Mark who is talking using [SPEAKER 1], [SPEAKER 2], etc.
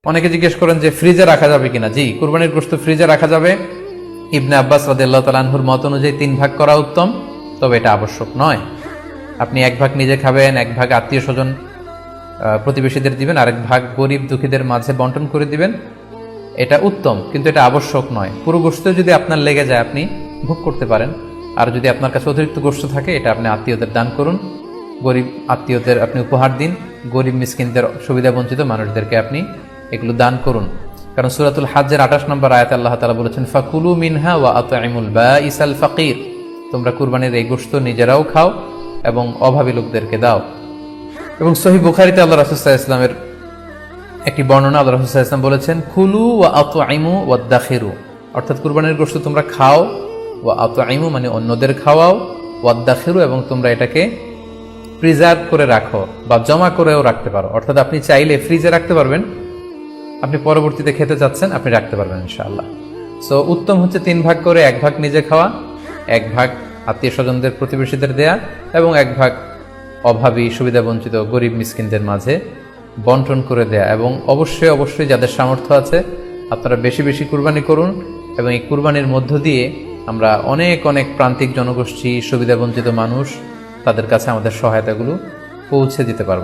[SPEAKER 1] অনেকে জিজ্ঞেস করেন যে ফ্রিজে রাখা যাবে কিনা। জি, কুরবানির গোশত ফ্রিজে রাখা যাবে। ইবনে আব্বাস রাদিয়াল্লাহু তাআলা আনহুর মত অনুযায়ী 3 ভাগ করা উত্তম, তবে এটা আবশ্যক নয়। আপনি 1 ভাগ নিজে খাবেন, 1 ভাগ আত্মীয় স্বজন প্রতিবেশীদের দিবেন, আরেক ভাগ গরিব দুঃখীদের মাঝে বন্টন করে দিবেন, এটা উত্তম, কিন্তু এটা আবশ্যক নয়। পুরো গোশত যদি আপনার লেগে যায় আপনি ভোগ করতে পারেন, আর যদি আপনার কাছে অতিরিক্ত গোশত থাকে এটা আপনি আত্মীয়দের দান করুন, গরিব আত্মীয়দের আপনি উপহার দিন, গরিব মিসকিনদের, সুবিধা বঞ্চিত মানুষদেরকে আপনি এগুলো দান করুন। কারণ সূরাতুল হজ্জের 28 নম্বর আয়াতে আল্লাহ তাআলা বলেছেন, ফাকুলু মিনহা ওয়া আত'ইমুল বাঈসাল ফাকির, তোমরা কুরবানির এই গোশত নিজেরাও খাও এবং অভাবী লোকদেরকে দাও। এবং সহিহ বুখারীতে আল্লাহ রাসূল সাল্লাল্লাহু আলাইহি ওয়াসাল্লামের একটি বর্ণনা, আল্লাহ রাসূল সাল্লাল্লাহু আলাইহি ওয়াসাল্লাম বলেছেন, কুলু ওয়া আত'ইমু ওয়াদাখিরু, অর্থাৎ কুরবানির গোশত তোমরা খাও, ওয়া আত'ইমু মানে অন্যদের খাওয়াও, ওয়াদাখিরু এবং তোমরা এটাকে প্রিজার্ভ করে রাখো বা জমা করেও রাখতে পারো। অর্থাৎ আপনি চাইলে ফ্রিজে রাখতে পারবেন, আপনি পরবর্তীতে খেতে চাচ্ছেন আপনি রাখতে পারবেন ইনশাআল্লাহ। সো উত্তম হচ্ছে 3 ভাগ করে 1 ভাগ নিজে খাওয়া, 1 ভাগ আত্মীয় স্বজনদের প্রতিবেশীদের দেয়া এবং 1 ভাগ অভাবী সুবিধা বঞ্চিত গরিব মিসকিনদের মাঝে বন্টন করে দেয়া। এবং অবশ্যই অবশ্যই যাদের সামর্থ্য আছে আপনারা বেশি বেশি কুরবানি করুন, এবং এই কুরবানির মধ্য দিয়ে আমরা অনেক অনেক প্রান্তিক জনগোষ্ঠী, সুবিধা বঞ্চিত মানুষ, তাদের কাছে আমাদের সহায়তাগুলো পৌঁছে দিতে পারবো।